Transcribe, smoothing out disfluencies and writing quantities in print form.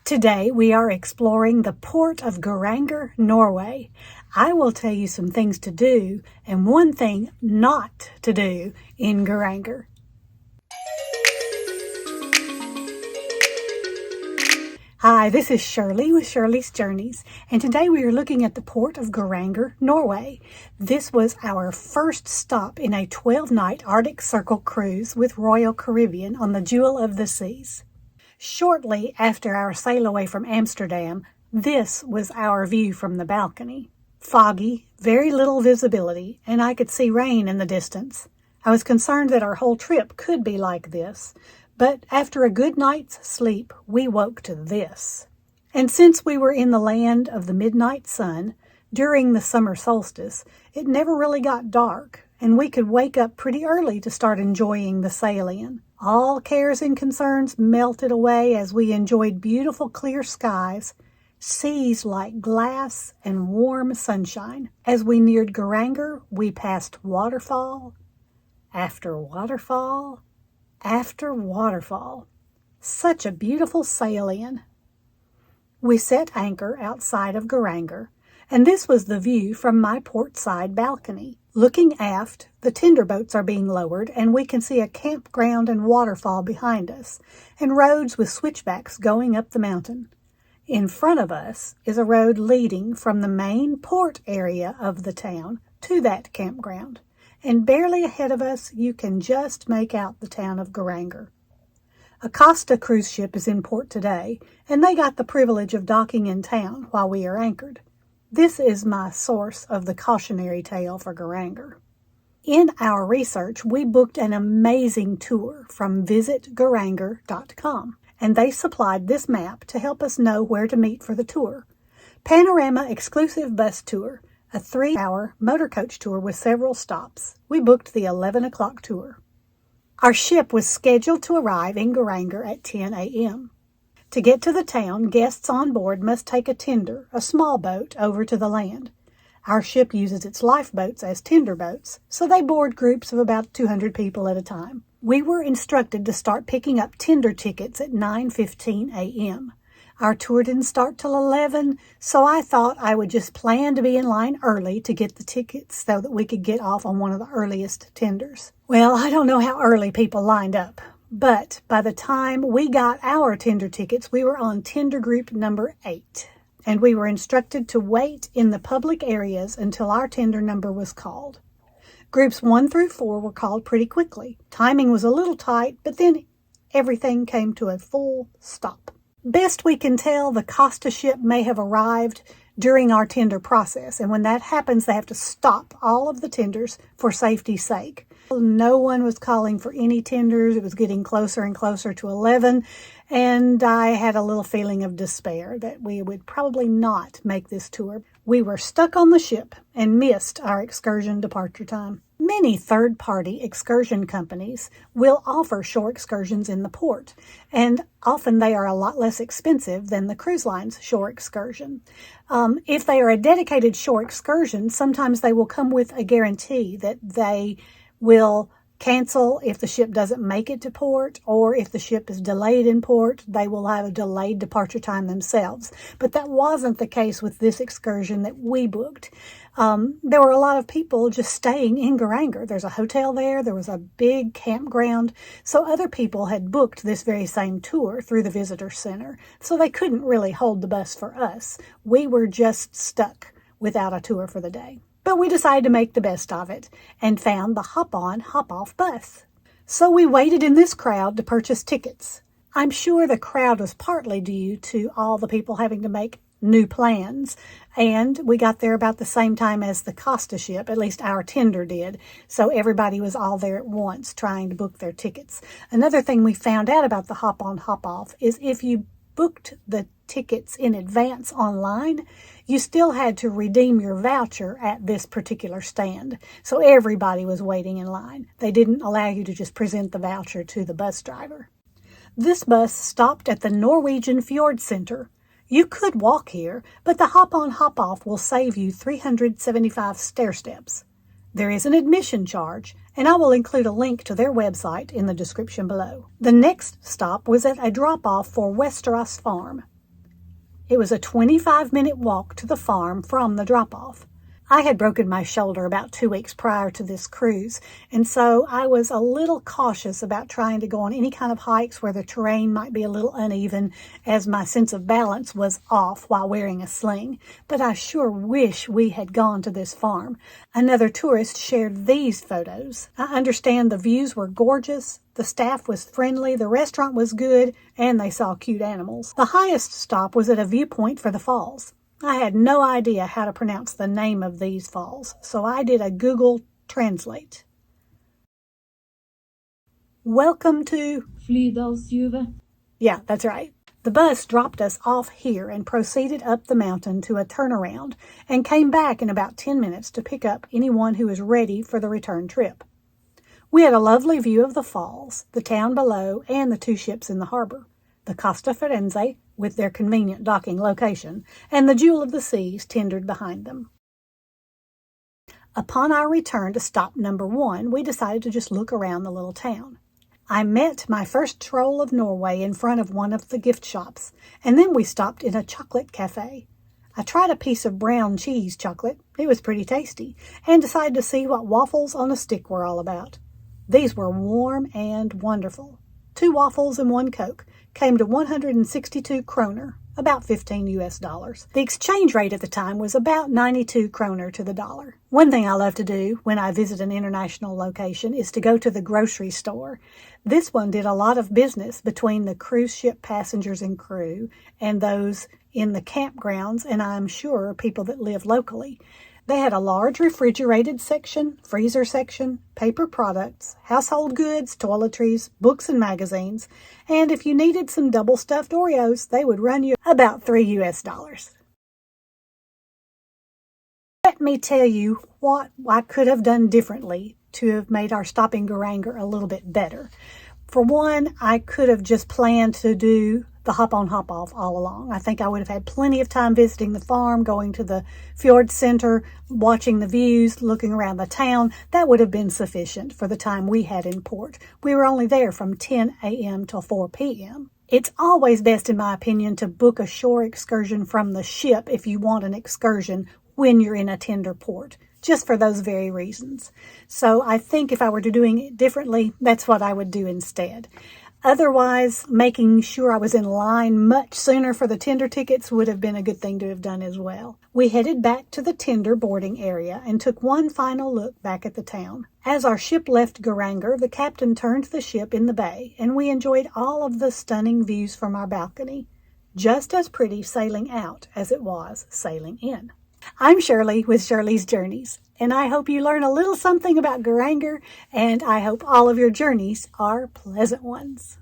Today we are exploring the port of Geiranger, Norway. I will tell you some things to do and one thing not to do in Geiranger. Hi, this is Shirley with Shirley's Journeys, and today we are looking at the port of Geiranger, Norway. This was our first stop in a 12-night Arctic Circle cruise with Royal Caribbean on the Jewel of the Seas. Shortly after our sail away from Amsterdam, this was our view from the balcony. Foggy, very little visibility, and I could see rain in the distance. I was concerned that our whole trip could be like this, but after a good night's sleep, we woke to this. And since we were in the land of the midnight sun, during the summer solstice, it never really got dark, and we could wake up pretty early to start enjoying the sail-in. All cares and concerns melted away as we enjoyed beautiful clear skies, seas like glass, and warm sunshine. As we neared Geiranger, we passed waterfall after waterfall after waterfall. Such a beautiful sail-in. We set anchor outside of Geiranger, and this was the view from my port side balcony. Looking aft, the tender boats are being lowered, and we can see a campground and waterfall behind us, and roads with switchbacks going up the mountain. In front of us is a road leading from the main port area of the town to that campground, and barely ahead of us you can just make out the town of Geiranger. A Costa cruise ship is in port today, and they got the privilege of docking in town while we are anchored. This is my source of the cautionary tale for Geiranger. In our research, we booked an amazing tour from visitgeiranger.com, and they supplied this map to help us know where to meet for the tour. Panorama Exclusive Bus Tour, a 3-hour motor coach tour with several stops. We booked the 11 o'clock tour. Our ship was scheduled to arrive in Geiranger at 10 a.m. To get to the town, guests on board must take a tender, a small boat, over to the land. Our ship uses its lifeboats as tender boats, so they board groups of about 200 people at a time. We were instructed to start picking up tender tickets at 9:15 a.m. Our tour didn't start till 11, so I thought I would just plan to be in line early to get the tickets so that we could get off on one of the earliest tenders. Well, I don't know how early people lined up, but by the time we got our tender tickets, we were on tender group number 8, and we were instructed to wait in the public areas until our tender number was called. Groups 1 through 4 were called pretty quickly. Timing was a little tight, but then everything came to a full stop. Best we can tell, the Costa ship may have arrived during our tender process, and when that happens, they have to stop all of the tenders for safety's sake. No one was calling for any tenders. It was getting closer and closer to 11, and I had a little feeling of despair that we would probably not make this tour. We were stuck on the ship and missed our excursion departure time. Many third-party excursion companies will offer shore excursions in the port, and often they are a lot less expensive than the cruise line's shore excursion. If they are a dedicated shore excursion, sometimes they will come with a guarantee that they will cancel if the ship doesn't make it to port, or if the ship is delayed in port, they will have a delayed departure time themselves. But that wasn't the case with this excursion that we booked. There were a lot of people just staying in Geiranger. There's a hotel there was a big campground, so other people had booked this very same tour through the visitor center, so they couldn't really hold the bus for us. We were just stuck without a tour for the day. But we decided to make the best of it and found the hop-on, hop-off bus. So we waited in this crowd to purchase tickets. I'm sure the crowd was partly due to all the people having to make new plans, and we got there about the same time as the Costa ship, at least our tender did, so everybody was all there at once trying to book their tickets. Another thing we found out about the hop-on, hop-off is if you booked the tickets in advance online, you still had to redeem your voucher at this particular stand. So everybody was waiting in line. They didn't allow you to just present the voucher to the bus driver. This bus stopped at the Norwegian Fjord Center. You could walk here, but the hop-on, hop-off will save you 375 stair steps. There is an admission charge, and I will include a link to their website in the description below. The next stop was at a drop-off for Westerås Farm. It was a 25-minute walk to the farm from the drop-off. I had broken my shoulder about 2 weeks prior to this cruise, and so I was a little cautious about trying to go on any kind of hikes where the terrain might be a little uneven, as my sense of balance was off while wearing a sling. But I sure wish we had gone to this farm. Another tourist shared these photos. I understand the views were gorgeous, the staff was friendly, the restaurant was good, and they saw cute animals. The highest stop was at a viewpoint for the falls. I had no idea how to pronounce the name of these falls, so I did a Google Translate. Welcome to Flydalsjuvet. Yeah, that's right. The bus dropped us off here and proceeded up the mountain to a turnaround and came back in about 10 minutes to pick up anyone who was ready for the return trip. We had a lovely view of the falls, the town below, and the 2 ships in the harbor. The Costa Firenze, with their convenient docking location, and the Jewel of the Seas tendered behind them. Upon our return to stop number 1, we decided to just look around the little town. I met my first troll of Norway in front of one of the gift shops, and then we stopped in a chocolate cafe. I tried a piece of brown cheese chocolate, it was pretty tasty, and decided to see what waffles on a stick were all about. These were warm and wonderful. 2 waffles and 1 Coke came to 162 kroner, about $15 US. The exchange rate at the time was about 92 kroner to the dollar. One thing I love to do when I visit an international location is to go to the grocery store. This one did a lot of business between the cruise ship passengers and crew and those in the campgrounds, and I'm sure people that live locally. They had a large refrigerated section, freezer section, paper products, household goods, toiletries, books and magazines, and if you needed some double-stuffed Oreos, they would run you about $3 US. Let me tell you what I could have done differently to have made our stop in Geiranger a little bit better. For one, I could have just planned to do the hop-on, hop-off all along. I think I would have had plenty of time visiting the farm, going to the fjord center, watching the views, looking around the town. That would have been sufficient for the time we had in port. We were only there from 10 a.m. till 4 p.m. It's always best, in my opinion, to book a shore excursion from the ship if you want an excursion when you're in a tender port, just for those very reasons. So I think if I were to doing it differently, that's what I would do instead. Otherwise, making sure I was in line much sooner for the tender tickets would have been a good thing to have done as well. We headed back to the tender boarding area and took one final look back at the town. As our ship left Geiranger, the captain turned the ship in the bay, and we enjoyed all of the stunning views from our balcony. Just as pretty sailing out as it was sailing in. I'm Shirley with Shirley's Journeys, and I hope you learn a little something about Geiranger, and I hope all of your journeys are pleasant ones.